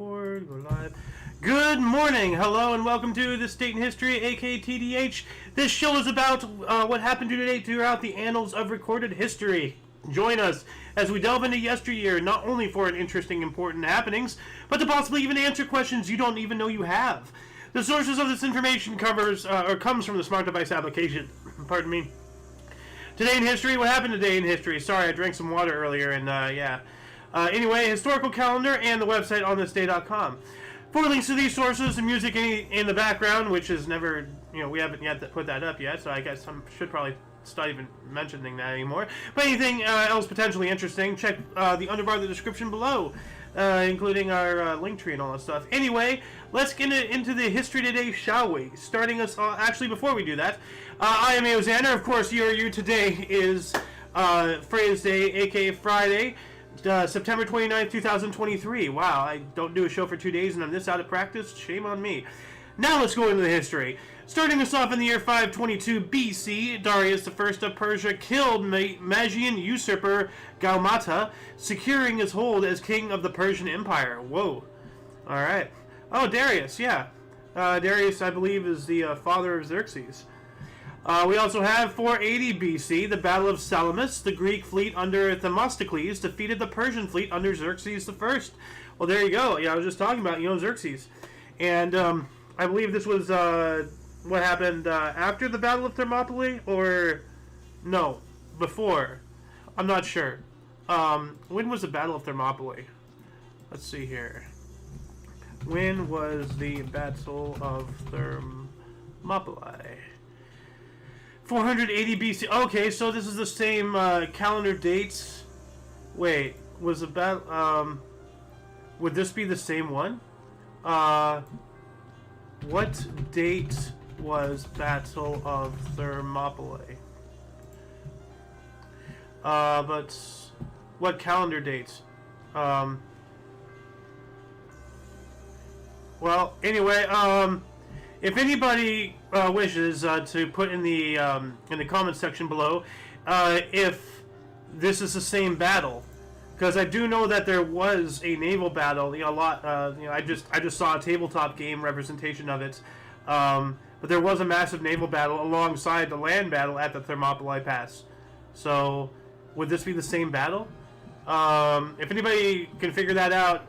record, go live. Good morning, hello, and welcome to This Date in History, aka TDH. This show is about what happened today throughout the annals of recorded history. Join us as we delve into yesteryear, not only for an interesting, important happenings, but to possibly even answer questions you don't even know you have. The sources of this information comes from the smart device application. Pardon me. Today in history, what happened today in history? Sorry, I drank some water earlier, and yeah. Anyway, historical calendar and the website on thisday.com. For links to these sources and music in the background, which is never, we haven't yet put that up yet, so I guess I should probably stop even mentioning that anymore. But anything else potentially interesting, check the underbar of the description below, including our link tree and all that stuff. Anyway, let's get into the history today, shall we? Starting us actually, before we do that, I am Xander. Of course, you today is Phrase Day, aka Friday. September 29th, 2023. Wow, I don't do a show for 2 days and I'm this out of practice. Shame on me. Now let's go into the history. Starting us off in the year 522 BC, Darius I of Persia killed Magian usurper Gaumata, securing his hold as king of the Persian Empire. Whoa. Alright. Oh, Darius, yeah. Darius, I believe, is the father of Xerxes. We also have 480 BC, the Battle of Salamis. The Greek fleet under Themistocles defeated the Persian fleet under Xerxes I. Well, there you go. Yeah, I was just talking about, Xerxes. And I believe this was what happened after the Battle of Thermopylae, or no, before. I'm not sure. When was the Battle of Thermopylae? Let's see here. When was the Battle of Thermopylae? 480 BC. Okay, so this is the same calendar dates. Wait, was the battle? Would this be the same one? What date was Battle of Thermopylae? But what calendar date? Well, anyway, if anybody wishes to put in the comments section below if this is the same battle, because I do know that there was a naval battle. I just saw a tabletop game representation of it, but there was a massive naval battle alongside the land battle at the Thermopylae Pass. So, would this be the same battle? If anybody can figure that out,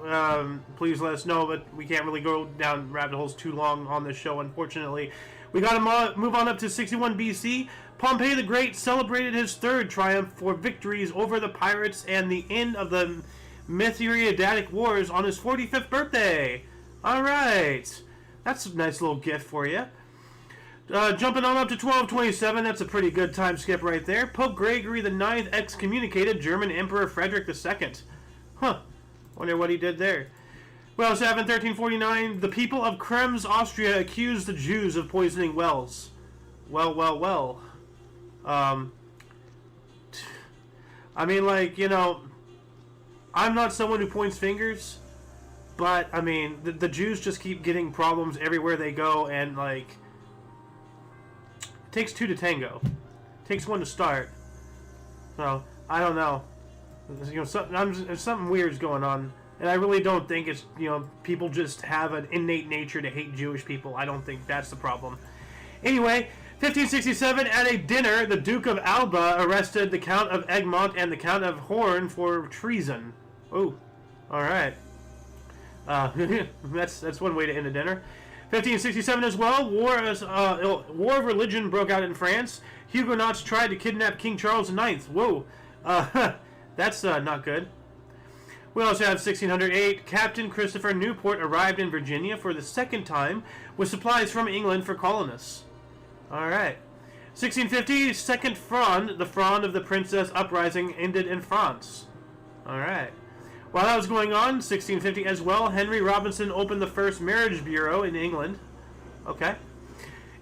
please let us know, but we can't really go down rabbit holes too long on this show, unfortunately. We gotta move on up to 61 BC. Pompey the Great celebrated his third triumph for victories over the pirates and the end of the Mithridatic Wars on his 45th birthday. Alright. That's a nice little gift for you. Jumping on up to 1227, that's a pretty good time skip right there. Pope Gregory IX excommunicated German Emperor Frederick II. Huh. Wonder what he did there. We also have in 1349, the people of Krems, Austria accused the Jews of poisoning wells. Well. I mean, I'm not someone who points fingers, but, I mean, the Jews just keep getting problems everywhere they go, and, it takes two to tango. It takes one to start. So, I don't know. Something weird's going on. And I really don't think it's, people just have an innate nature to hate Jewish people. I don't think that's the problem. Anyway, 1567, at a dinner, the Duke of Alba arrested the Count of Egmont and the Count of Horn for treason. Oh, alright. That's one way to end a dinner. 1567 as well, war of religion broke out in France. Huguenots tried to kidnap King Charles IX. Whoa. That's not good. We also have 1608. Captain Christopher Newport arrived in Virginia for the second time with supplies from England for colonists. Alright. 1650. Second Fronde, the Fronde of the Princess Uprising, ended in France. Alright. While that was going on, 1650 as well, Henry Robinson opened the first marriage bureau in England. Okay.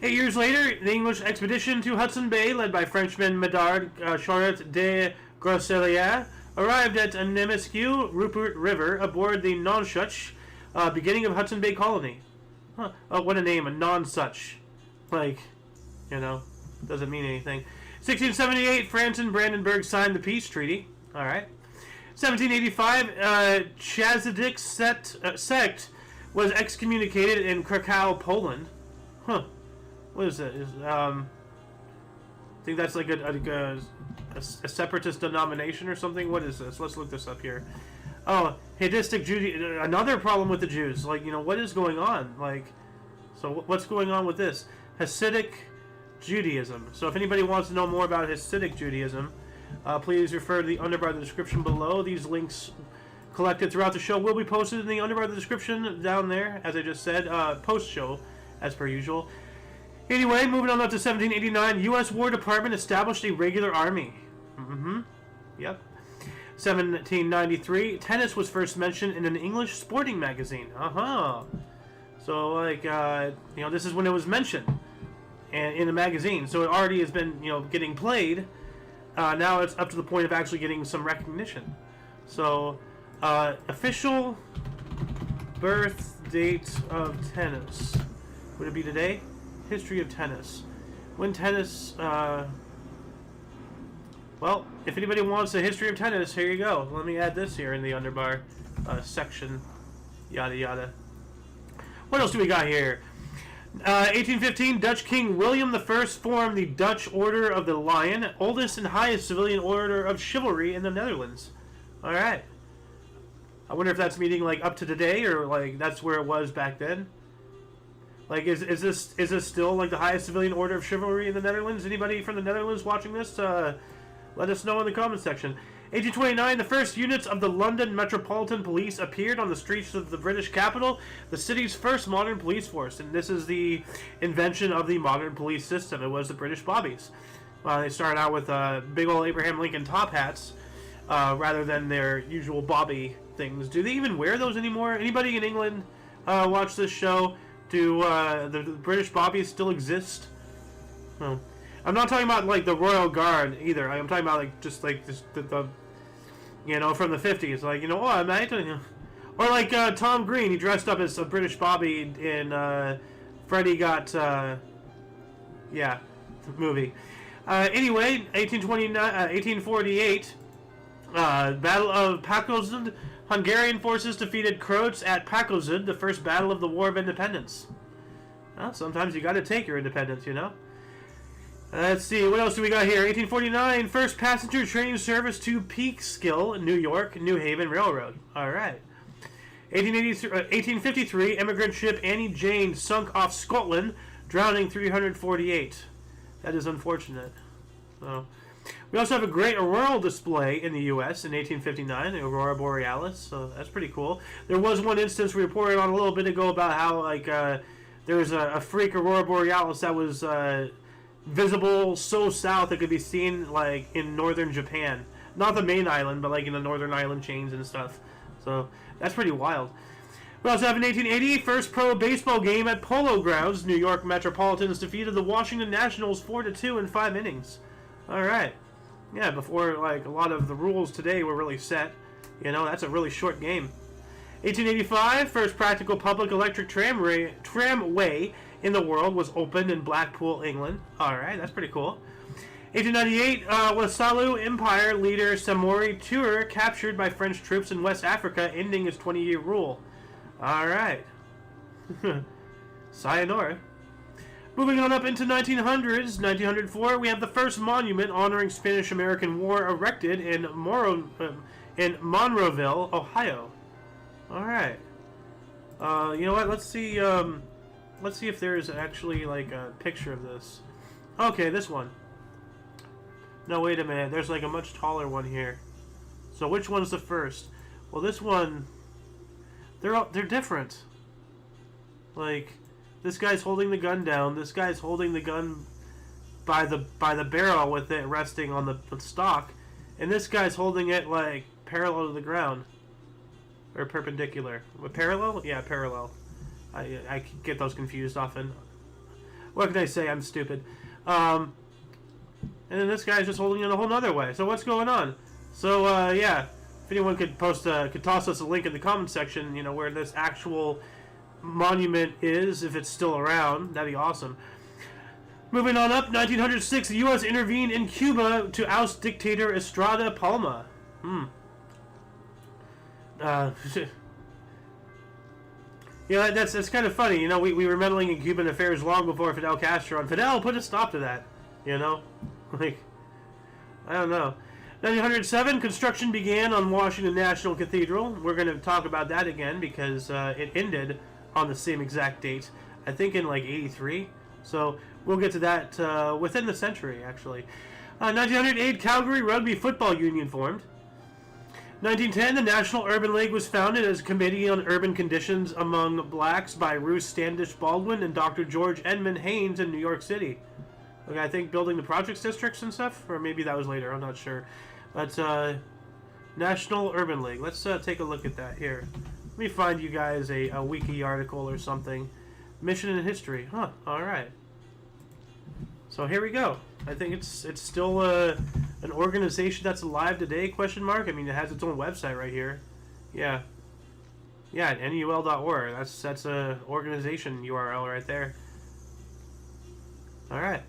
8 years later, the English expedition to Hudson Bay, led by Frenchman Medard Charlotte de Groseilliers, arrived at Nemiscu Rupert River aboard the Nonsuch, beginning of Hudson Bay Colony. Huh. Oh, what a name, a Nonsuch. Doesn't mean anything. 1678, France and Brandenburg signed the peace treaty. Alright. 1785, Chazydic sect was excommunicated in Krakow, Poland. Huh. What is that? I think that's like a separatist denomination or something. What is this? Let's look this up here. Oh, Hadistic Judaism. Another problem with the Jews. Like, you know, what is going on? Like, so what's going on with this? Hasidic Judaism. So if anybody wants to know more about Hasidic Judaism, please refer to the underbar of the description below. These links collected throughout the show will be posted in the underbar of the description down there, as I just said, post-show, as per usual. Anyway, moving on up to 1789, U.S. War Department established a regular army. Yep. 1793, tennis was first mentioned in an English sporting magazine. So, like, you know, this is when it was mentioned in a magazine. So it already has been, you know, getting played. Now it's up to the point of actually getting some recognition. So, official birth date of tennis. Would it be today? History of tennis. When tennis, well, if anybody wants a history of tennis, here you go. Let me add this here in the underbar section. Yada yada. What else do we got here? 1815, Dutch King William I formed the Dutch Order of the Lion, oldest and highest civilian order of chivalry in the Netherlands. Alright. I wonder if that's meaning like up to today, or like that's where it was back then. Like, is this still like the highest civilian order of chivalry in the Netherlands? Anybody from the Netherlands watching this? Let us know in the comment section. 1829, the first units of the London Metropolitan Police appeared on the streets of the British capital, the city's first modern police force. And this is the invention of the modern police system. It was the British bobbies. They started out with big old Abraham Lincoln top hats rather than their usual bobby things. Do they even wear those anymore? Anybody in England watch this show? Do the British bobbies still exist? No. I'm not talking about like the Royal Guard either. I'm talking about like just like this, the you know, from the 50s. Like, you know, oh, mate. Or like Tom Green, he dressed up as a British bobby in Freddy Got yeah, movie. Anyway, 1848, Battle of Pakosund. Hungarian forces defeated Croats at Pakosund, the first battle of the War of Independence. Well, sometimes you got to take your independence, you know. Let's see, what else do we got here? 1849, first passenger train service to Peekskill, New York, New Haven Railroad. All right. 1853, immigrant ship Annie Jane sunk off Scotland, drowning 348. That is unfortunate. So, we also have a great auroral display in the U.S. in 1859, the Aurora Borealis, so that's pretty cool. There was one instance we reported on a little bit ago about how, like, there was a freak Aurora Borealis that was visible so south it could be seen, like, in northern Japan. Not the main island, but, like, in the northern island chains and stuff. So, that's pretty wild. We also have in 1880, first pro baseball game at Polo Grounds. New York Metropolitans defeated the Washington Nationals 4-2 in 5 innings. All right. Yeah, before, like, a lot of the rules today were really set. You know, that's a really short game. 1885, first practical public electric tramway in the world was opened in Blackpool, England. All right, that's pretty cool. 1898, Wasalu Empire leader Samori Toure captured by French troops in West Africa, ending his 20-year rule. All right. Sayonara. Moving on up into 1900s, 1904, we have the first monument honoring Spanish-American War erected in Monroeville, Ohio. All right. You know what? Let's see if there is actually like a picture of this. Okay, this one. No, wait a minute. There's like a much taller one here. So which one's the first? Well, this one. They're different. Like, this guy's holding the gun down. This guy's holding the gun by the barrel with it resting on the stock, and this guy's holding it like parallel to the ground, or perpendicular. Parallel? Yeah, parallel. I get those confused often. What can I say? I'm stupid. And then this guy's just holding it a whole nother way. So what's going on? So yeah, if anyone could toss us a link in the comment section, you know, where this actual monument is, if it's still around, that'd be awesome. Moving on up, 1906, the U.S. intervened in Cuba to oust dictator Estrada Palma. You know, that's kind of funny. You know, we were meddling in Cuban affairs long before Fidel Castro, and Fidel put a stop to that. You know? Like, I don't know. 1907, construction began on Washington National Cathedral. We're going to talk about that again because it ended on the same exact date. I think in like 83. So we'll get to that within the century, actually. 1908, Calgary Rugby Football Union formed. 1910, the National Urban League was founded as a committee on urban conditions among blacks by Ruth Standish Baldwin and Dr. George Edmund Haynes in New York City. Okay, I think building the projects districts and stuff, or maybe that was later, I'm not sure. But, National Urban League. Let's take a look at that here. Let me find you guys a wiki article or something. Mission and history. Huh, alright. So here we go. I think it's still an organization that's alive today, question mark. I mean, it has its own website right here. Yeah. Yeah, at NUL.org. That's a organization URL right there. Alright.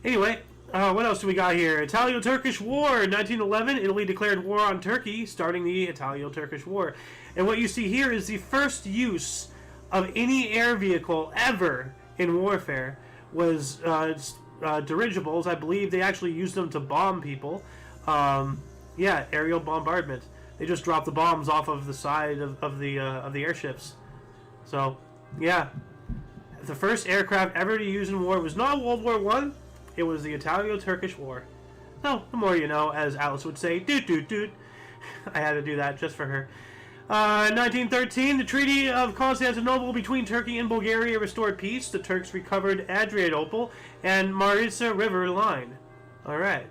Anyway, what else do we got here? Italo-Turkish War. 1911, Italy declared war on Turkey, starting the Italo-Turkish War. And what you see here is the first use of any air vehicle ever in warfare was dirigibles. I believe they actually used them to bomb people. Yeah, aerial bombardment. They just dropped the bombs off of the side of the airships. So, yeah. The first aircraft ever to use in war was not World War I. It was the Italo-Turkish War. So, the more you know, as Alice would say, doot doot doot. I had to do that just for her. 1913, the Treaty of Constantinople between Turkey and Bulgaria restored peace. The Turks recovered Adrianople and Maritsa River line. Alright.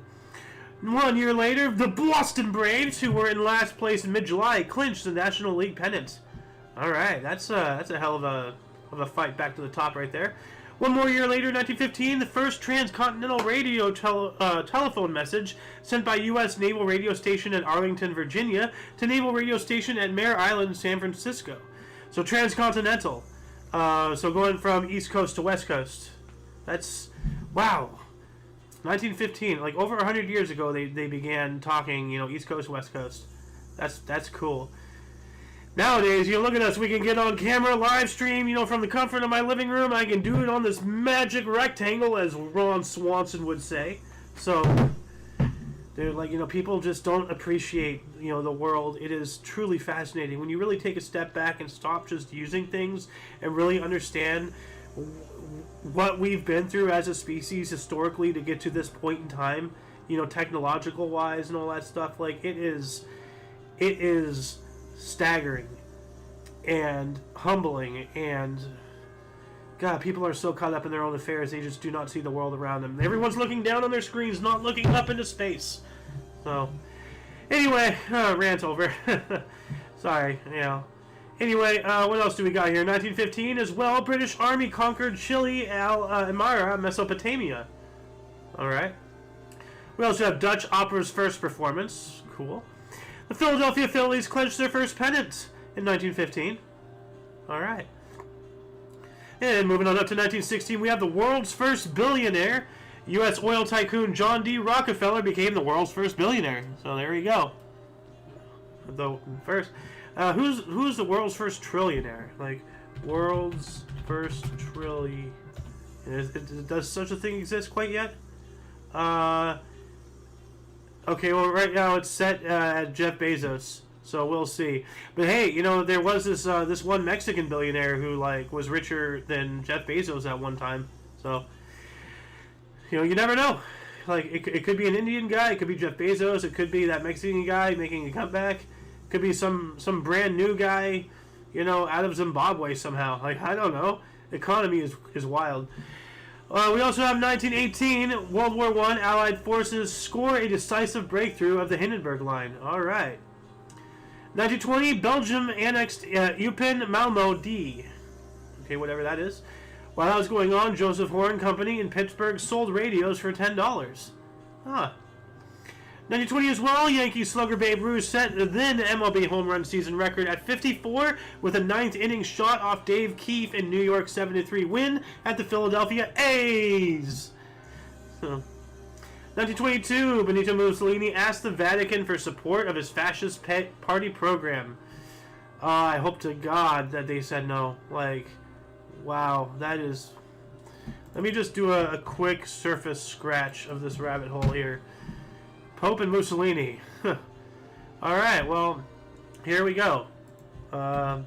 1 year later, the Boston Braves, who were in last place in mid-July, clinched the National League pennant. Alright, that's a hell of a fight back to the top right there. 1 more year later, 1915, the first transcontinental radio telephone message sent by U.S. Naval Radio Station at Arlington, Virginia, to Naval Radio Station at Mare Island, San Francisco. So transcontinental. So going from East Coast to West Coast. That's, wow. 1915, like over 100 years ago, they began talking, East Coast, West Coast. That's cool. Nowadays, look at us. We can get on camera, live stream, from the comfort of my living room. I can do it on this magic rectangle, as Ron Swanson would say. So, dude, people just don't appreciate, the world. It is truly fascinating when you really take a step back and stop just using things and really understand what we've been through as a species historically to get to this point in time, technological wise and all that stuff. Like, it is staggering and humbling, and God, people are so caught up in their own affairs, they just do not see the world around them. Everyone's looking down on their screens, not looking up into space. So, anyway, rant over. Sorry, Anyway, what else do we got here? 1915 as well, British Army conquered Chile, Amara, Mesopotamia. Alright. We also have Dutch opera's first performance. Cool. The Philadelphia Phillies clinched their first pennant in 1915. Alright. And moving on up to 1916, we have the world's first billionaire. U.S. oil tycoon John D. Rockefeller became the world's first billionaire. So there you go. The first... who's the world's first trillionaire? Like, world's first trillion. Does such a thing exist quite yet? Okay, well, right now it's set at Jeff Bezos, so we'll see. But hey, there was this one Mexican billionaire who was richer than Jeff Bezos at one time. So, you never know. Like, it could be an Indian guy, it could be Jeff Bezos, it could be that Mexican guy making a comeback. Could be some brand new guy, out of Zimbabwe somehow. Like, I don't know. The economy is wild. We also have 1918, World War I, Allied forces score a decisive breakthrough of the Hindenburg Line. All right. 1920, Belgium annexed Eupen Malmo D. Okay, whatever that is. While that was going on, Joseph Horn Company in Pittsburgh sold radios for $10. Huh. 1920 as well, Yankee slugger Babe Ruth set the then MLB home run season record at 54 with a ninth inning shot off Dave Keefe in New York's 7-3 win at the Philadelphia A's. 1922, Benito Mussolini asked the Vatican for support of his fascist party program. I hope to God that they said no. Like, wow, that is... Let me just do a quick surface scratch of this rabbit hole here. Pope and Mussolini. Alright, well, here we go. Yeah,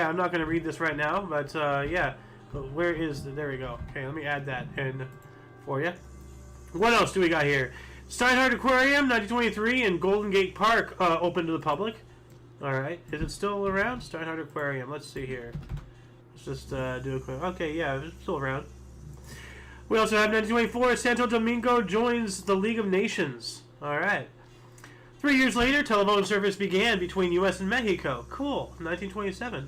I'm not going to read this right now, but yeah. Where is the... There we go. Okay, let me add that in for you. What else do we got here? Steinhardt Aquarium, 1923, and Golden Gate Park open to the public. Alright, is it still around? Steinhardt Aquarium, let's see here. Let's just do a quick... Okay, yeah, it's still around. We also have 1924, Santo Domingo joins the League of Nations. Alright. 3 years later, telephone service began between U.S. and Mexico. Cool, 1927.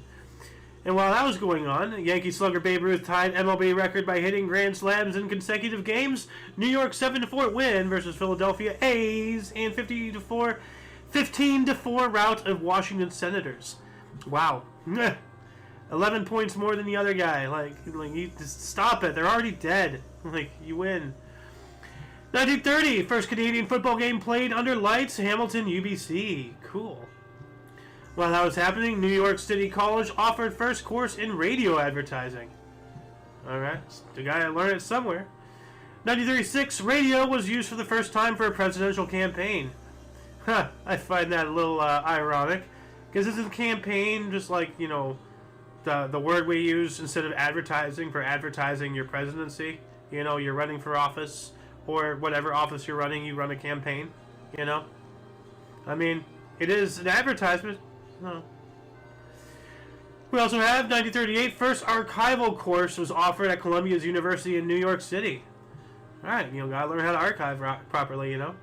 And while that was going on, Yankee slugger Babe Ruth tied MLB record by hitting grand slams in consecutive games. New York 7-4 win versus Philadelphia A's and 15-4 rout of Washington Senators. Wow. 11 points more than the other guy. Like you just stop it. They're already dead. Like, you win. 1930, first Canadian football game played under lights, Hamilton UBC. Cool. While that was happening, New York City College offered first course in radio advertising. Alright, the guy learned it somewhere. 1936, radio was used for the first time for a presidential campaign. Huh, I find that a little ironic. Because isn't campaign just like, you know, the word we use instead of advertising for advertising your presidency? You know, you're running for office, or whatever office you're running, you run a campaign, you know? I mean, it is an advertisement. No. We also have 1938, first archival course was offered at Columbia's University in New York City. Alright, you know, gotta learn how to archive properly, you know.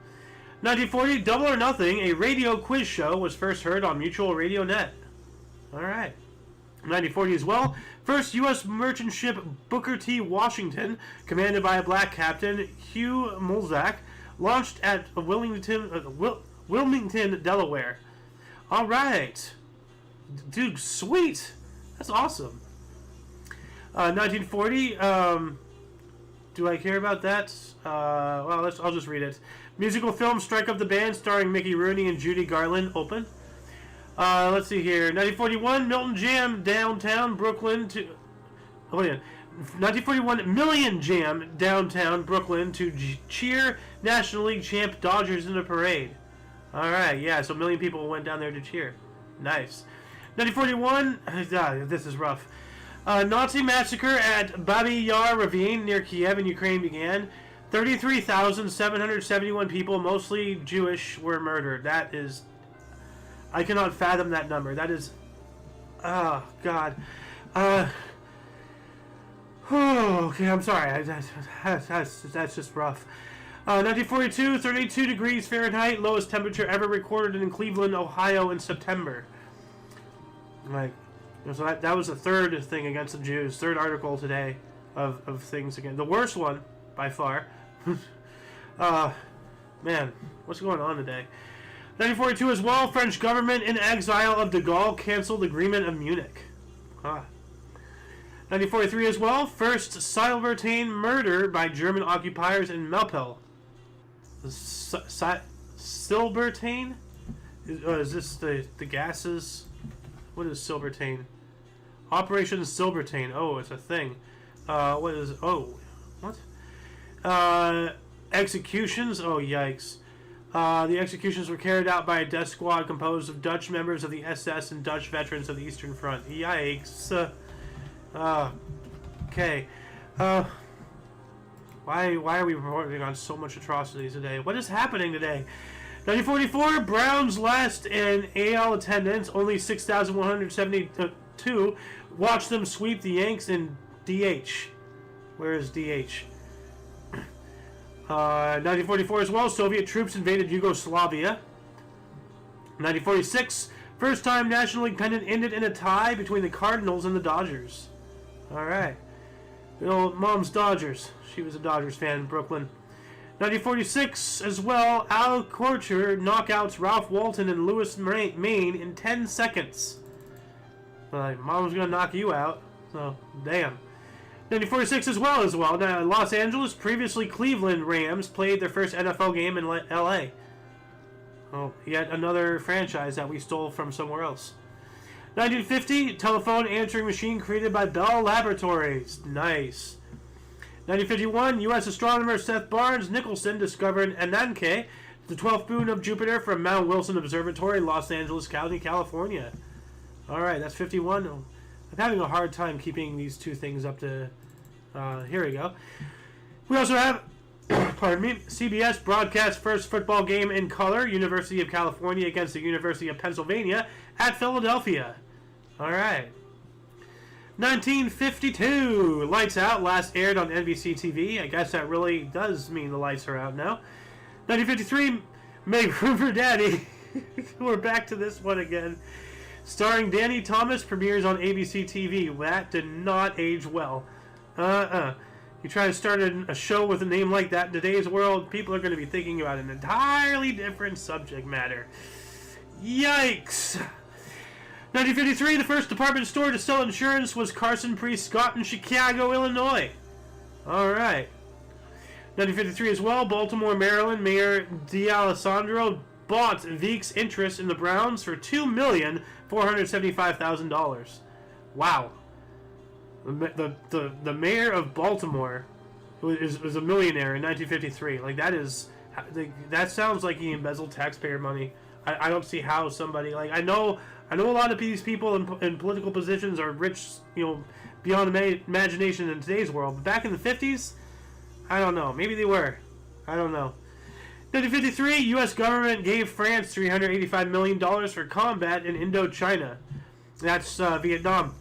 1940, Double or Nothing, a radio quiz show, was first heard on Mutual Radio Net. Alright. 1940 as well, first U.S. merchant ship Booker T. Washington, commanded by a black captain, Hugh Mulzac, launched at Wilmington, Delaware. Alright. Dude, sweet. That's awesome. 1940, do I care about that? Well, I'll just read it. Musical film Strike Up the Band starring Mickey Rooney and Judy Garland open. Let's see here. 1941, Milton Jam downtown Brooklyn to... Oh, yeah. 1941, Million Jam downtown Brooklyn to cheer National League champ Dodgers in a parade. Alright, yeah, so a million people went down there to cheer. Nice. 1941, this is rough. Nazi massacre at Babi Yar Ravine near Kiev in Ukraine began. 33,771 people, mostly Jewish, were murdered. That is... I cannot fathom that number. That is... Oh, God. Okay, I'm sorry. That's just rough. 1942, 32 degrees Fahrenheit, lowest temperature ever recorded in Cleveland, Ohio in September. Like, so that was the third thing against the Jews. Third article today of things again. The worst one, by far. Man, what's going on today? 1942 as well, French government in exile of de Gaulle canceled Agreement of Munich. 1943 as well, first Silbertane murder by German occupiers in Melpel. Silbertane? Is this the gases? What is Silbertane? Operation Silbertane. Oh, it's a thing. What is... Oh, what? Executions? Oh, yikes. The executions were carried out by a death squad composed of Dutch members of the SS and Dutch veterans of the Eastern Front. Yikes. Okay. Why are we reporting on so much atrocities today? What is happening today? 1944, Browns last in AL attendance, only 6,172. Watch them sweep the Yanks in DH. Where is DH? 1944 as well, Soviet troops invaded Yugoslavia. 1946, first time National League pennant ended in a tie between the Cardinals and the Dodgers. Alright. Good old Mom's Dodgers. She was a Dodgers fan in Brooklyn. 1946 as well, Al Korcher knockouts Ralph Walton and Lewis Maine in 10 seconds. Like, Mom's gonna knock you out. So, damn. 1946 as well. Now, Los Angeles, previously Cleveland Rams, played their first NFL game in L.A. Oh, yet another franchise that we stole from somewhere else. 1950, telephone answering machine created by Bell Laboratories. Nice. 1951, U.S. astronomer Seth Barnes Nicholson discovered Ananke, the 12th moon of Jupiter, from Mount Wilson Observatory, Los Angeles County, California. Alright, that's 51. I'm having a hard time keeping these two things up to... here we go. We also have, pardon me, CBS broadcast first football game in color, University of California against the University of Pennsylvania at Philadelphia. Alright. 1952, Lights Out, last aired on NBC TV. I guess that really does mean the lights are out now. 1953, Make Room for Daddy. We're back to this one again. Starring Danny Thomas, premieres on ABC TV. That did not age well. You try to start a show with a name like that in today's world, people are going to be thinking about an entirely different subject matter. Yikes! 1953, the first department store to sell insurance was Carson Prescott in Chicago, Illinois. Alright. 1953 as well, Baltimore, Maryland, Mayor D'Alessandro bought Veek's interest in the Browns for $2,475,000. Wow. The mayor of Baltimore was a millionaire in 1953. Like, that sounds like he embezzled taxpayer money. I don't see how somebody, like, I know a lot of these people in political positions are rich, beyond imagination in today's world. But back in the 50s, I don't know. Maybe they were. I don't know. 1953, U.S. government gave France $385 million for combat in Indochina. That's Vietnam.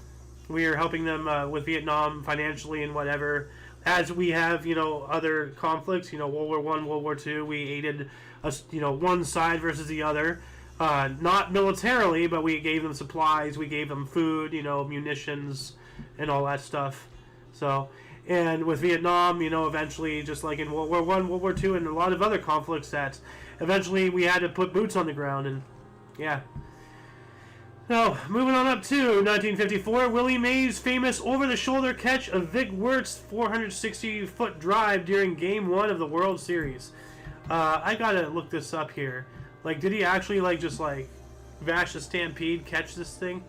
We are helping them with Vietnam financially and whatever. As we have, other conflicts, World War I, World War II, we aided, one side versus the other. Not militarily, but we gave them supplies, we gave them food, munitions, and all that stuff. So, and with Vietnam, eventually, just like in World War I, World War II, and a lot of other conflicts, that eventually we had to put boots on the ground, and yeah. So, moving on up to 1954, Willie Mays' famous over-the-shoulder catch of Vic Wert's 460-foot drive during Game 1 of the World Series. I gotta look this up here. Like, did he actually, Vash the Stampede catch this thing?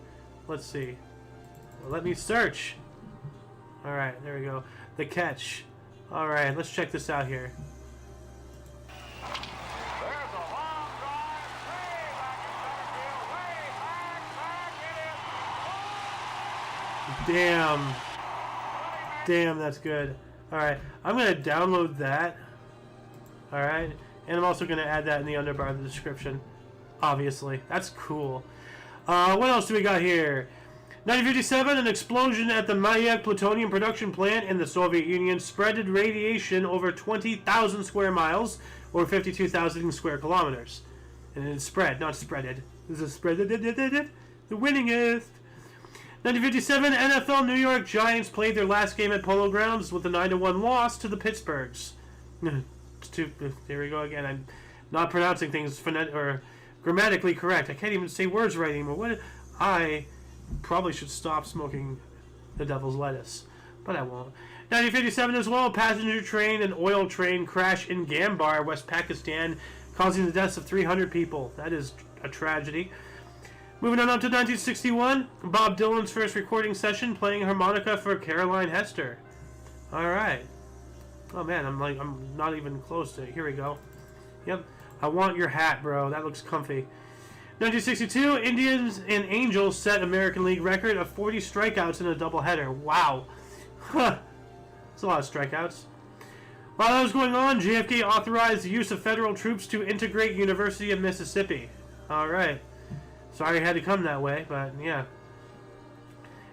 Let's see. Well, let me search. Alright, there we go. The catch. Alright, let's check this out here. Damn, that's good. Alright, I'm going to download that. Alright, and I'm also going to add that in the underbar of the description. Obviously, that's cool. What else do we got here? 1957, an explosion at the Mayak plutonium production plant in the Soviet Union spreaded radiation over 20,000 square miles, or 52,000 square kilometers. And it spread, not spreaded. This is spread. The winningest. 1957, NFL New York Giants played their last game at Polo Grounds with a 9-1 loss to the Pittsburghs. There we go again. I'm not pronouncing things or grammatically correct. I can't even say words right anymore. I probably should stop smoking the devil's lettuce, but I won't. 1957 as well, passenger train and oil train crash in Gambar, West Pakistan, causing the deaths of 300 people. That is a tragedy. Moving on up to 1961, Bob Dylan's first recording session playing harmonica for Caroline Hester. Alright. Oh man, I'm not even close to it. Here we go. Yep. I want your hat, bro. That looks comfy. 1962, Indians and Angels set American League record of 40 strikeouts in a doubleheader. Wow. Huh. That's a lot of strikeouts. While that was going on, JFK authorized the use of federal troops to integrate University of Mississippi. Alright. Sorry it had to come that way, but yeah.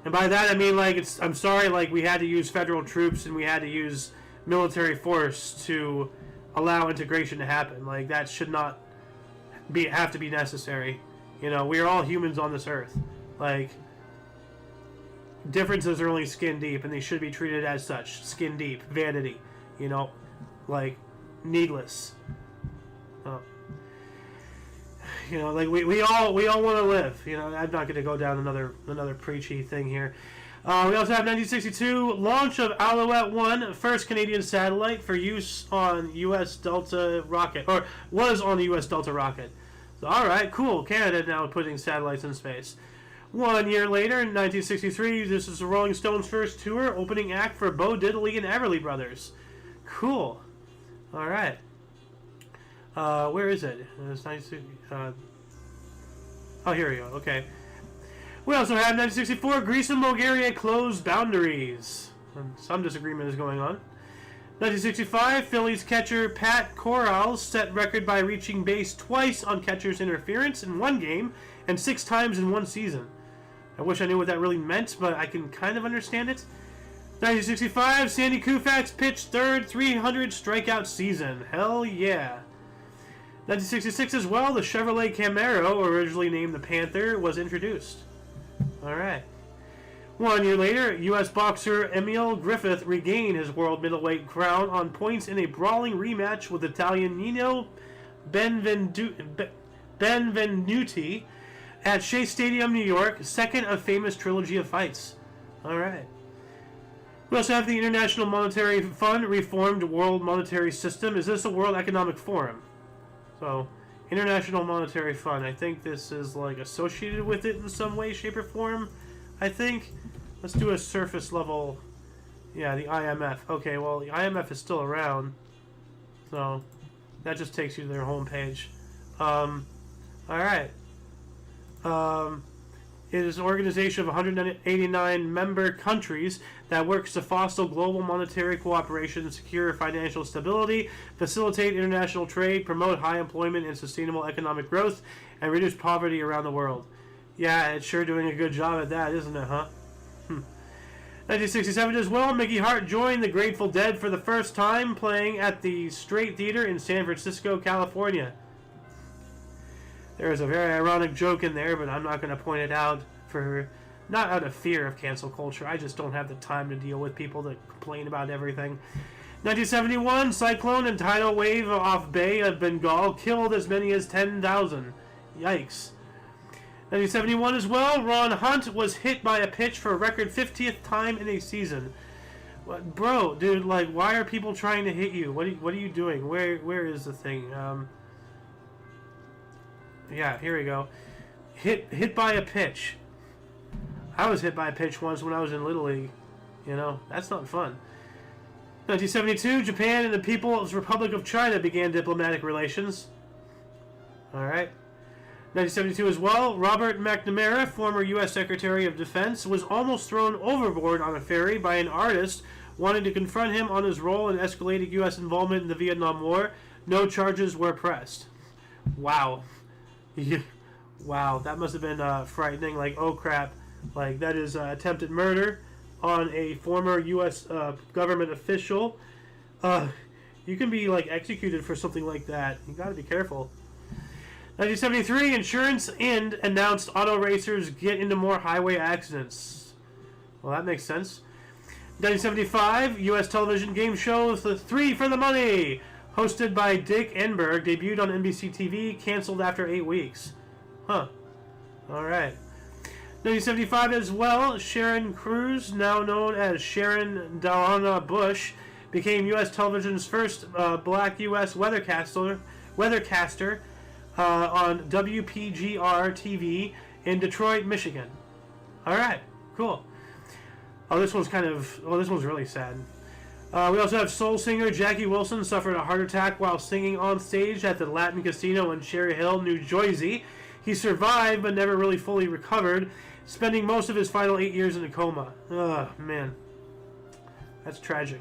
And by that I mean, I'm sorry, we had to use federal troops and we had to use military force to allow integration to happen. That should not have to be necessary. We are all humans on this earth. Differences are only skin deep, and they should be treated as such. Skin deep, vanity. Needless. We all want to live. I'm not going to go down another preachy thing here. We also have 1962 launch of Alouette 1, first Canadian satellite for use on U.S. Delta rocket, or was on the U.S. Delta rocket. So, all right, cool. Canada now putting satellites in space. 1 year later, in 1963, this is the Rolling Stones' first tour, opening act for Bo Diddley and Everly Brothers. Cool. All right. Where is it? It's 1960. Oh, here we go. Okay. We also have 1964, Greece and Bulgaria closed boundaries. Some disagreement is going on. 1965, Phillies catcher Pat Corrales set record by reaching base twice on catcher's interference in one game and 6 times in one season. I wish I knew what that really meant, but I can kind of understand it. 1965, Sandy Koufax pitched third 300 strikeout season. Hell yeah. 1966 as well, the Chevrolet Camaro, originally named the Panther, was introduced. Alright. 1 year later, U.S. boxer Emil Griffith regained his world middleweight crown on points in a brawling rematch with Italian Nino Benvenuti at Shea Stadium, New York, second of famous trilogy of fights. Alright. We also have the International Monetary Fund reformed world monetary system. Is this a World Economic Forum? So, International Monetary Fund. I think this is like associated with it in some way, shape, or form. I think. Let's do a surface level. Yeah, the IMF. Okay, well, the IMF is still around. So, that just takes you to their homepage. Alright. It is an organization of 189 member countries that works to foster global monetary cooperation, secure financial stability, facilitate international trade, promote high employment and sustainable economic growth, and reduce poverty around the world. Yeah, it's sure doing a good job at that, isn't it, huh? 1967 as well, Mickey Hart joined the Grateful Dead for the first time, playing at the Straight Theater in San Francisco, California. There is a very ironic joke in there, but I'm not going to point it out for not out of fear of cancel culture. I just don't have the time to deal with people that complain about everything. 1971, cyclone and tidal wave off Bay of Bengal killed as many as 10,000. Yikes. 1971 as well, Ron Hunt was hit by a pitch for a record 50th time in a season. What, bro, dude, like, why are people trying to hit you? What are you doing? Where is the thing? Yeah, here we go. Hit by a pitch. I was hit by a pitch once when I was in Little League. You know, that's not fun. 1972, Japan and the People's Republic of China began diplomatic relations. Alright. 1972 as well, Robert McNamara, former U.S. Secretary of Defense, was almost thrown overboard on a ferry by an artist wanting to confront him on his role in escalating U.S. involvement in the Vietnam War. No charges were pressed. Wow. Wow, that must have been frightening. Like, oh crap. Like, that is attempted murder on a former U.S. Government official. You can be, like, executed for something like that. You gotta be careful. 1973, Insurance Ind announced auto racers get into more highway accidents. Well, that makes sense. 1975, U.S. television game show The Three for the Money, hosted by Dick Enberg, debuted on NBC TV, canceled after 8 weeks. Huh. Alright. 1975 as well, Sharon Cruz, now known as Sharon Dallana Bush, became U.S. television's first black U.S. weathercaster on WPGR TV in Detroit, Michigan. Alright, cool. Oh, this one's really sad. We also have soul singer Jackie Wilson suffered a heart attack while singing on stage at the Latin Casino in Cherry Hill, New Jersey. He survived but never really fully recovered, spending most of his final 8 years in a coma. Ugh, man. That's tragic.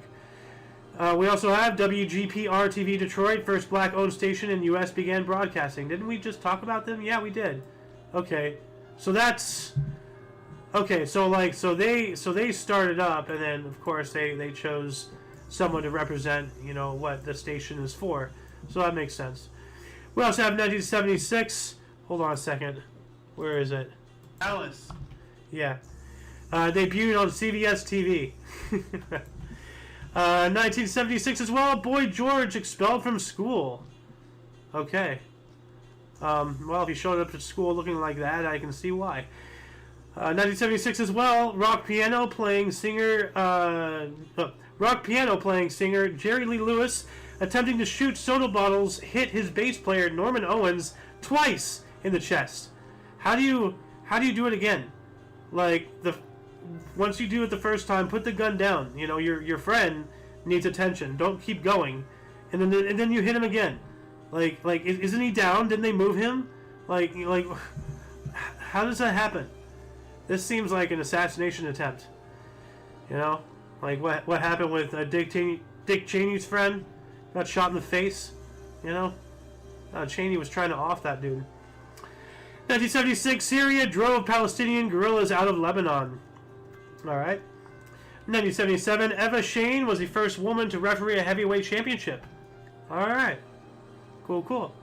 We also have WGPR TV Detroit, first black-owned station in the U.S. began broadcasting. Didn't we just talk about them? Yeah, we did. Okay, so that's okay. So they started up, and then of course they chose someone to represent, you know, what the station is for. So that makes sense. We also have 1976. Hold on a second. Where is it? Alice. Yeah. Debuted on CBS TV. 1976 as well, Boy George expelled from school. Okay. Well, if he showed up at school looking like that, I can see why. 1976 as well, rock piano playing singer Jerry Lee Lewis, attempting to shoot soda bottles, hit his bass player Norman Owens twice in the chest. How do you do it again? Like, once you do it the first time, put the gun down. You know, your friend needs attention. Don't keep going. And then you hit him again. Like, isn't he down? Didn't they move him? Like, how does that happen? This seems like an assassination attempt. You know? Like, what happened with Dick Cheney's friend? Got shot in the face. You know? Cheney was trying to off that dude. 1976, Syria drove Palestinian guerrillas out of Lebanon. Alright. 1977, Eva Shane was the first woman to referee a heavyweight championship. Alright. Cool.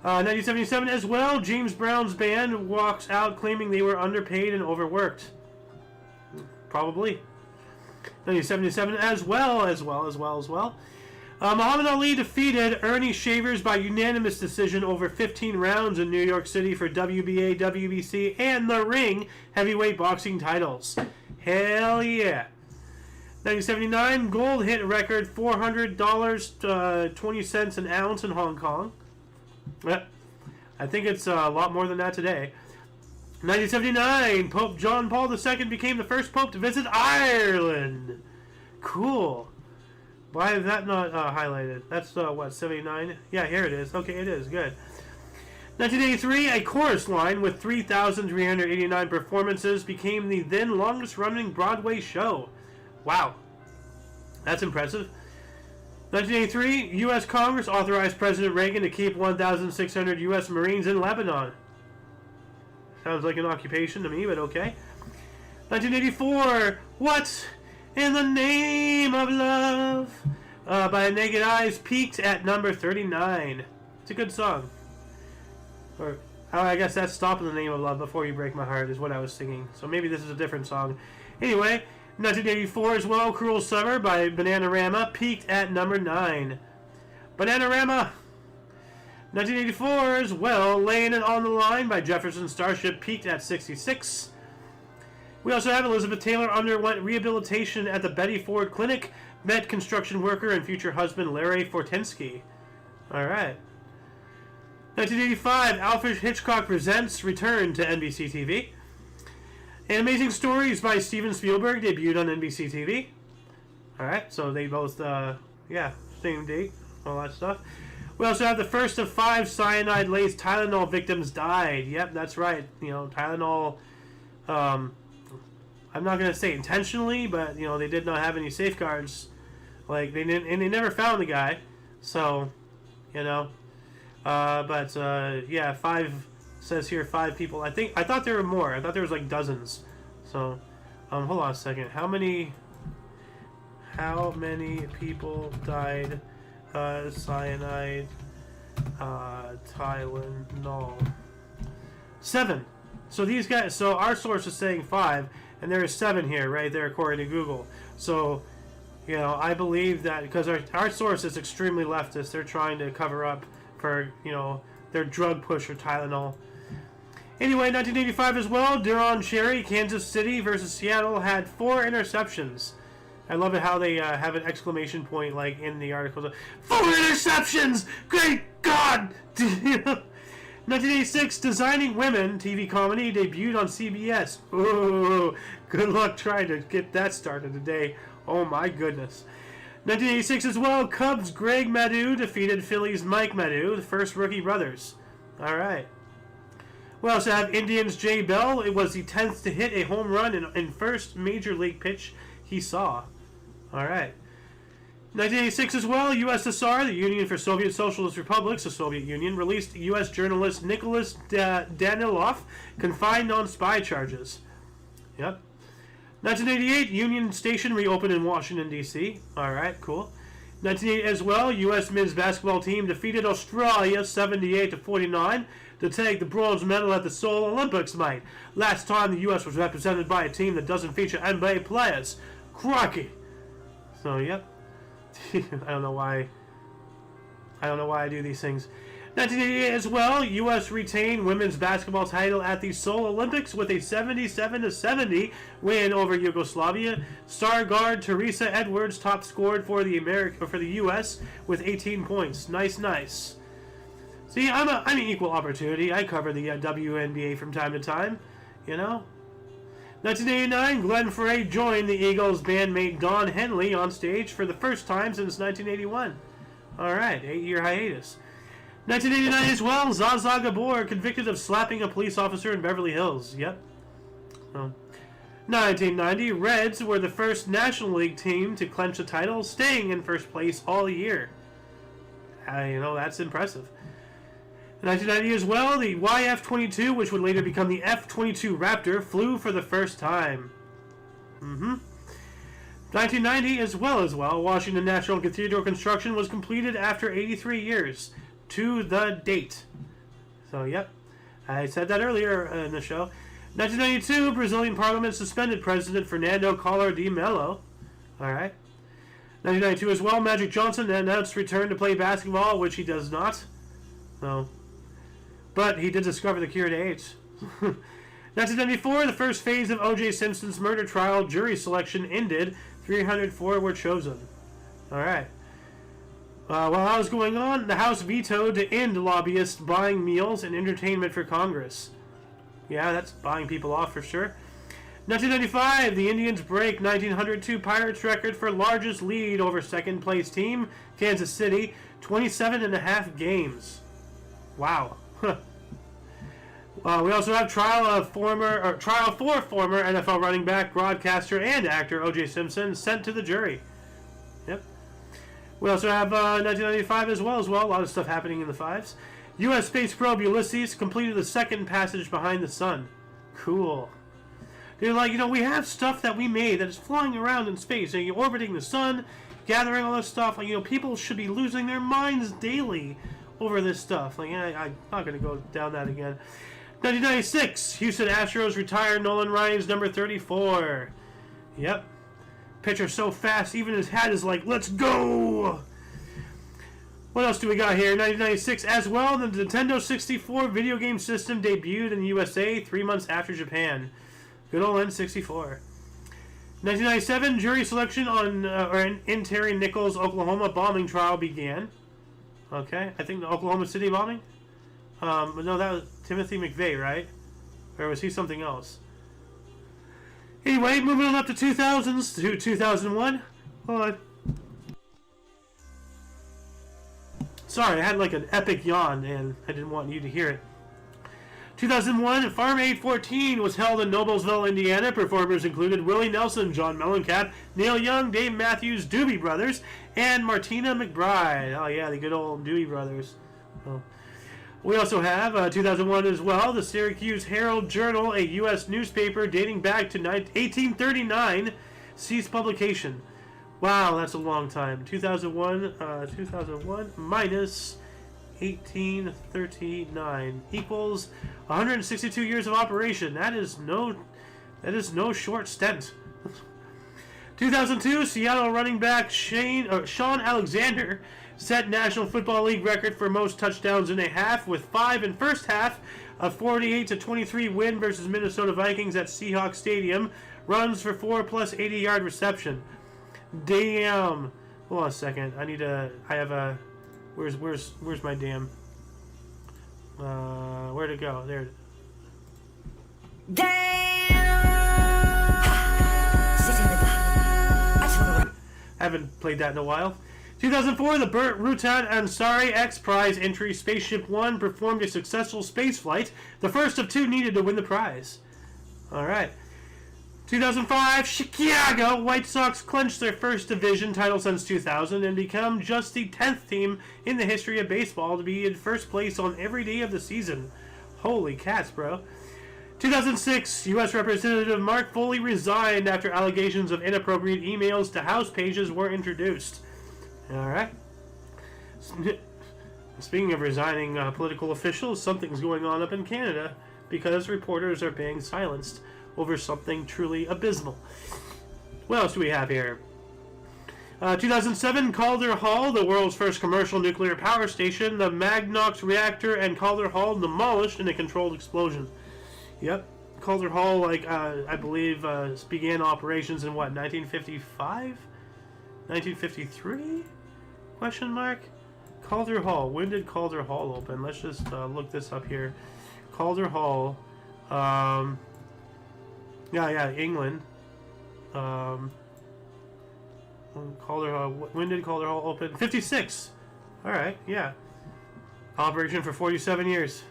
1977 as well, James Brown's band walks out claiming they were underpaid and overworked. Probably. 1977 as well. Muhammad Ali defeated Ernie Shavers by unanimous decision over 15 rounds in New York City for WBA, WBC, and the Ring heavyweight boxing titles. Hell yeah. 1979, gold hit record $400, 20 cents an ounce in Hong Kong. I think it's a lot more than that today. 1979, Pope John Paul II became the first pope to visit Ireland. Cool. Why is that not highlighted? That's, what, 79? Yeah, here it is. Okay, it is. Good. 1983, a chorus line with 3,389 performances became the then longest-running Broadway show. Wow. That's impressive. 1983, U.S. Congress authorized President Reagan to keep 1,600 U.S. Marines in Lebanon. Sounds like an occupation to me, but okay. 1984, What in the Name of Love by Naked Eyes peaked at number 39. It's a good song. Or, I guess that's Stop in the Name of Love Before You Break My Heart is what I was singing. So maybe this is a different song. Anyway, 1984 as well, Cruel Summer by Bananarama peaked at number 9. Bananarama! 1984 as well, Laying It on the Line by Jefferson Starship peaked at 66. We also have Elizabeth Taylor underwent rehabilitation at the Betty Ford Clinic, met construction worker and future husband Larry Fortensky. Alright. 1985, Alfred Hitchcock Presents returned to NBC TV. And Amazing Stories by Steven Spielberg debuted on NBC TV. Alright, so they both, same date, all that stuff. We also have the first of 5 cyanide-laced Tylenol victims died. Yep, that's right. You know, Tylenol, I'm not going to say intentionally, but, you know, they did not have any safeguards. Like, they didn't, and they never found the guy. So, you know. Yeah, 5, says here 5 people. I thought there were more. I thought there was, like, dozens. So, hold on a second. How many people died, cyanide, Tylenol? 7. So these guys, so our source is saying 5, and there is 7 here, right there, according to Google. So, you know, I believe that because our source is extremely leftist, they're trying to cover up for, you know, their drug push for Tylenol. Anyway, 1985 as well, Duron Cherry, Kansas City versus Seattle had 4 interceptions. I love it how they have an exclamation point, like, in the article. 4 interceptions! Great God! 1986, Designing Women TV comedy debuted on CBS. Ooh, good luck trying to get that started today. Oh my goodness. 1986 as well, Cubs' Greg Maddux defeated Phillies' Mike Maddux, the first rookie brothers. Alright. We also have Indians' Jay Bell. It was the 10th to hit a home run in first major league pitch he saw. Alright. 1986 as well, USSR, the Union for Soviet Socialist Republics, the Soviet Union, released U.S. journalist Nicholas Danilov, confined on spy charges. Yep. 1988, Union Station reopened in Washington, D.C. Alright, cool. 1988 as well, U.S. men's basketball team defeated Australia 78-49 to take the bronze medal at the Seoul Olympics, mate. Last time the U.S. was represented by a team that doesn't feature NBA players. Crikey. So, yep. I don't know why I do these things. 1988 as well, U.S. retained women's basketball title at the Seoul Olympics with a 77-70 win over Yugoslavia. Star guard Teresa Edwards top scored for the U.S. with 18 points. Nice. See, I'm an equal opportunity. I cover the WNBA from time to time. You know, 1989, Glenn Frey joined the Eagles bandmate Don Henley on stage for the first time since 1981. Alright, 8-year hiatus. 1989 as well, Zsa Zsa Gabor convicted of slapping a police officer in Beverly Hills. Yep. Oh. 1990, Reds were the first National League team to clinch the title, staying in first place all year. That's impressive. 1990 as well, the YF-22, which would later become the F-22 Raptor, flew for the first time. 1990 as well, Washington National Cathedral construction was completed after 83 years. To the date. So, yep. I said that earlier in the show. 1992, Brazilian Parliament suspended President Fernando Collor de Mello. Alright. 1992 as well, Magic Johnson announced return to play basketball, which he does not. No. But he did discover the cure to AIDS. 1994, the first phase of O.J. Simpson's murder trial jury selection ended. 304 were chosen. Alright. While that was going on, the House vetoed to end lobbyists buying meals and entertainment for Congress. Yeah, that's buying people off for sure. 1995, the Indians break 1902 Pirates record for largest lead over second place team, Kansas City, 27.5 games. Wow. We also have trial for former NFL running back, broadcaster, and actor O.J. Simpson sent to the jury. Yep. We also have 1995 as well. A lot of stuff happening in the fives. U.S. space probe Ulysses completed the second passage behind the sun. Cool. They're like, we have stuff that we made that is flying around in space, orbiting the sun, gathering all this stuff. People should be losing their minds daily over this stuff. I'm not going to go down that again. 1996, Houston Astros retire Nolan Ryan's number 34. Yep. Pitcher so fast, even his hat is like, let's go! What else do we got here? 1996 as well, the Nintendo 64 video game system debuted in the USA 3 months after Japan. Good old N64. 1997, jury selection in Terry Nichols' Oklahoma bombing trial began. Okay, I think the Oklahoma City bombing? But no, that was Timothy McVeigh, right? Or was he something else? Anyway, moving on up to 2000s to 2001. Hold on. Sorry, I had like an epic yawn and I didn't want you to hear it. 2001, Farm Aid 14 was held in Noblesville, Indiana. Performers included Willie Nelson, John Mellencamp, Neil Young, Dave Matthews, Doobie Brothers, and Martina McBride. Oh yeah, the good old Doobie Brothers. Oh. We also have 2001 as well, the Syracuse Herald-Journal, a U.S. newspaper dating back to 1839, ceased publication. Wow, that's a long time. 2001 minus 1839 equals 162 years of operation. That is no short stint. 2002, Seattle running back Sean Alexander set National Football League record for most touchdowns in a half with 5 in first half. A 48-23 win versus Minnesota Vikings at Seahawks Stadium. Runs for 4 plus 80-yard reception. Damn. Hold on a second. Where's my damn? Where'd it go? There. Haven't played that in a while. 2004, the Burt Rutan Ansari X Prize entry Spaceship One performed a successful space flight, the first of 2 needed to win the prize. Alright. 2005, Chicago White Sox clinched their first division title since 2000 and become just the 10th team in the history of baseball to be in first place on every day of the season. Holy cats, bro. 2006, U.S. Representative Mark Foley resigned after allegations of inappropriate emails to House pages were introduced. Alright. Speaking of resigning political officials, something's going on up in Canada because reporters are being silenced over something truly abysmal. What else do we have here? 2007, Calder Hall, the world's first commercial nuclear power station, the Magnox reactor and Calder Hall demolished in a controlled explosion. Yep. Calder Hall, I believe, began operations in what, 1955? 1953? Question mark? Calder Hall. When did Calder Hall open? Let's just look this up here. Calder Hall. Yeah, England. Calder Hall. When did Calder Hall open? 56. All right, yeah. Operation for 47 years.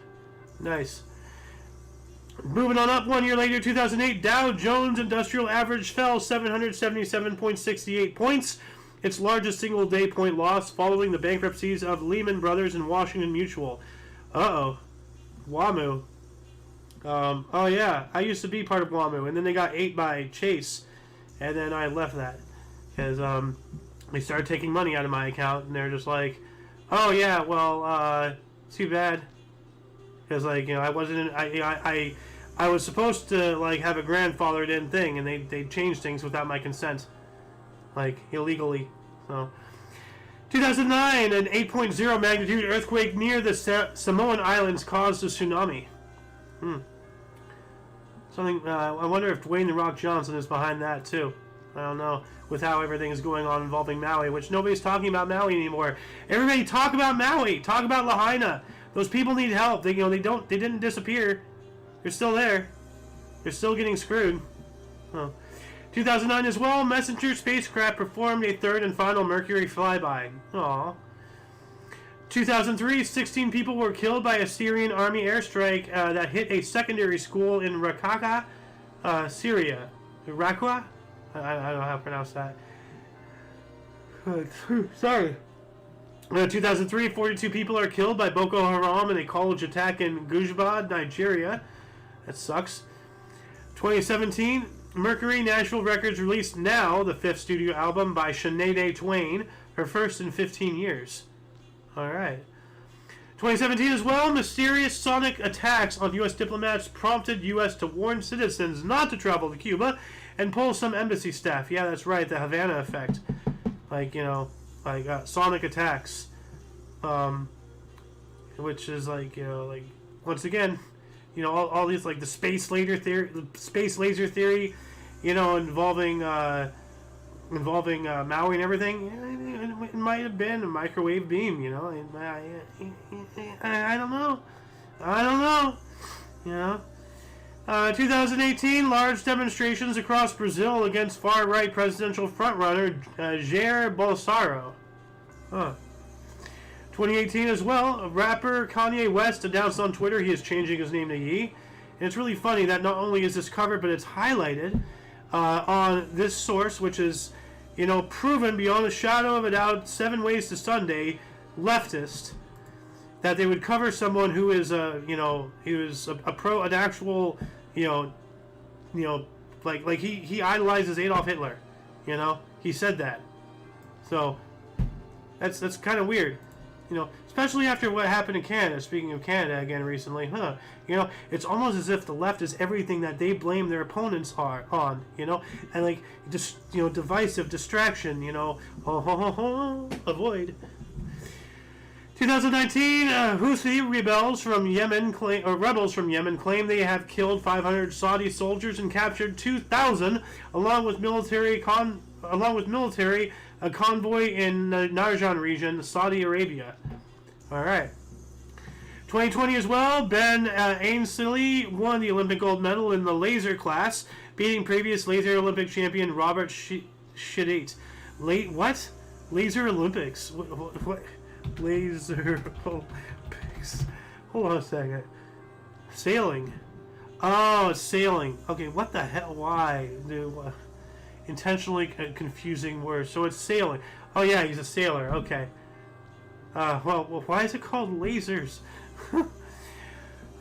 Nice. Moving on up, 1 year later, 2008, Dow Jones Industrial Average fell 777.68 points, its largest single-day point loss following the bankruptcies of Lehman Brothers and Washington Mutual. Uh-oh. WAMU. Oh, yeah, I used to be part of WAMU, and then they got ate by Chase, and then I left that, because they started taking money out of my account, and they're just like, oh, yeah, well, too bad. Because, like, you know, I wasn't I was supposed to, like, have a grandfathered in thing, and they changed things without my consent. Like, illegally. So, 2009, an 8.0 magnitude earthquake near the Samoan Islands caused a tsunami. Something, I wonder if Dwayne "The Rock" Johnson is behind that, too. I don't know, with how everything is going on involving Maui, which nobody's talking about Maui anymore. Everybody talk about Maui. Talk about Lahaina. Those people need help. They didn't disappear. They're still there. They're still getting screwed. Oh. 2009 as well, Messenger spacecraft performed a third and final Mercury flyby. Aww. 2003, 16 people were killed by a Syrian army airstrike that hit a secondary school in Raqqa, Syria. Raqqa? I don't know how to pronounce that. Sorry. 2003, 42 people are killed by Boko Haram in a college attack in Gujba, Nigeria. That sucks. 2017, Mercury National Records released Now, the fifth studio album by Sinead Twain, her first in 15 years. Alright. 2017 as well, mysterious sonic attacks on U.S. diplomats prompted U.S. to warn citizens not to travel to Cuba and pull some embassy staff. Yeah, that's right, the Havana effect. Like, you know, like sonic attacks, which is like, you know, like, once again, you know, all these, like, the space laser theory, you know, involving Maui and everything. It might have been a microwave beam, you know. I don't know, you know. 2018, large demonstrations across Brazil against far-right presidential frontrunner Jair Bolsonaro. 2018 as well, rapper Kanye West announced on Twitter he is changing his name to Ye. And it's really funny that not only is this covered, but it's highlighted on this source, which is, you know, proven beyond a shadow of a doubt, 7 Ways to Sunday, leftist, that they would cover someone who is you know, he was an actual, you know, like he idolizes Adolf Hitler, you know, he said that. So that's kind of weird, you know, especially after what happened in Canada. Speaking of Canada again recently, you know, it's almost as if the left is everything that they blame their opponents on, you know, and like just, you know, divisive distraction, you know, avoid. 2019, Houthi rebels from Yemen claim they have killed 500 Saudi soldiers and captured 2,000, along with military a convoy in the Narjan region, Saudi Arabia. All right. 2020 as well, Ben Ainsley won the Olympic gold medal in the laser class, beating previous laser Olympic champion Robert Shidate. What? Laser Olympics? What? Laser Olympics. Hold on a second. Sailing. Oh, sailing. Okay, what the hell? Why? Intentionally confusing words. So it's sailing. Oh yeah, he's a sailor. Okay. Well, why is it called lasers?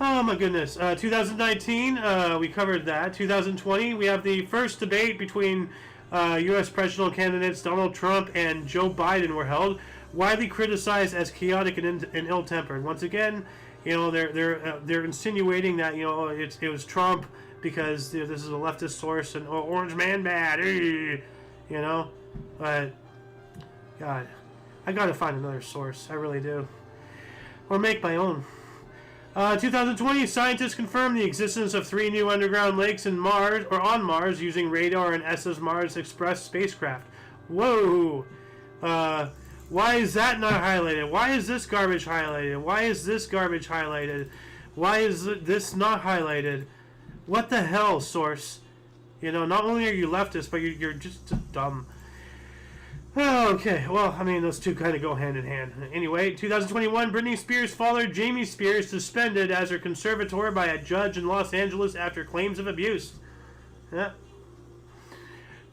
Oh my goodness. 2019, we covered that. 2020, we have the first debate between U.S. presidential candidates Donald Trump and Joe Biden were held, widely criticized as chaotic and ill-tempered. Once again, you know, they're insinuating that, you know, it was Trump because, you know, this is a leftist source and Orange Man bad, you know. But God, I gotta find another source. I really do, or make my own. 2020, scientists confirmed the existence of 3 new underground lakes in Mars or on Mars using radar and ESA's Mars Express spacecraft. Whoa. Why is that not highlighted? Why is this garbage highlighted? Why is this garbage highlighted? Why is this not highlighted? What the hell, source? You know, not only are you leftist, but you're just dumb. Okay, well, I mean, those two kind of go hand in hand. Anyway, 2021, Britney Spears' father, Jamie Spears, suspended as her conservator by a judge in Los Angeles after claims of abuse. Yeah.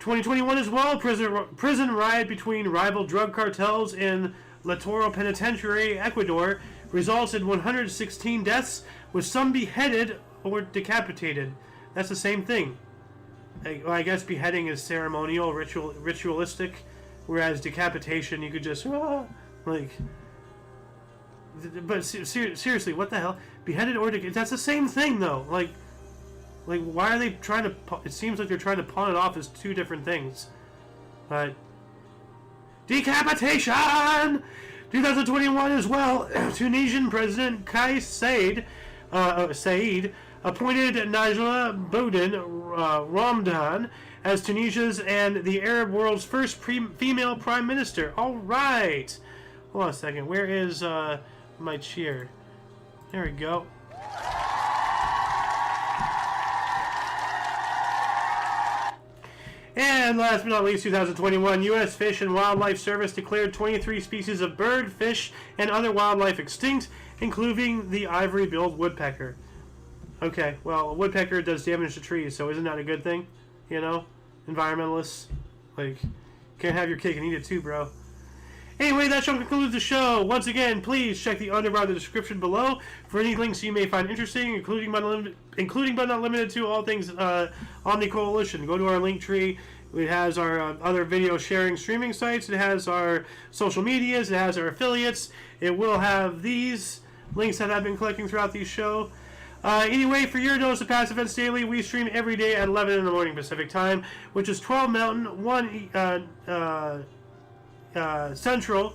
2021 as well, prison riot between rival drug cartels in La Toro Penitentiary, Ecuador, results in 116 deaths, with some beheaded or decapitated. That's the same thing. I guess beheading is ceremonial, ritualistic, whereas decapitation, you could just, like... But seriously, what the hell? Beheaded or decapitated? That's the same thing, though. Like, why are they trying to... It seems like they're trying to pawn it off as two different things. But... Decapitation! 2021 as well, Tunisian President Kais Saied appointed Najla Bouden Ramdan as Tunisia's and the Arab world's first female prime minister. All right. Hold on a second. Where is my cheer? There we go. And last but not least, 2021, U.S. Fish and Wildlife Service declared 23 species of bird, fish, and other wildlife extinct, including the ivory-billed woodpecker. Okay, well, a woodpecker does damage to trees, so isn't that a good thing? You know? Environmentalists. Like, can't have your cake and eat it too, bro. Anyway, that shall conclude the show. Once again, please check the underbar of the description below for any links you may find interesting, including but not limited to all things Omni Coalition. Go to our link tree. It has our other video sharing streaming sites. It has our social medias. It has our affiliates. It will have these links that I've been collecting throughout the show. Anyway, for your dose of past events daily, we stream every day at 11 in the morning Pacific time, which is 12 Mountain, 1 Central,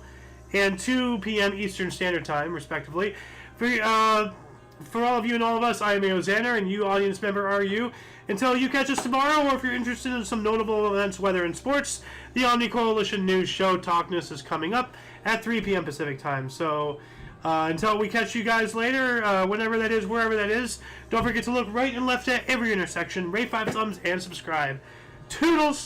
and 2 p.m. Eastern Standard Time, respectively. For all of you and all of us, I am Xander, and you, audience member, are you. Until you catch us tomorrow, or if you're interested in some notable events, weather, and sports, the Omni Coalition News Show Talkness is coming up at 3 p.m. Pacific Time. So, until we catch you guys later, whenever that is, wherever that is, don't forget to look right and left at every intersection, rate 5 thumbs, and subscribe. Toodles!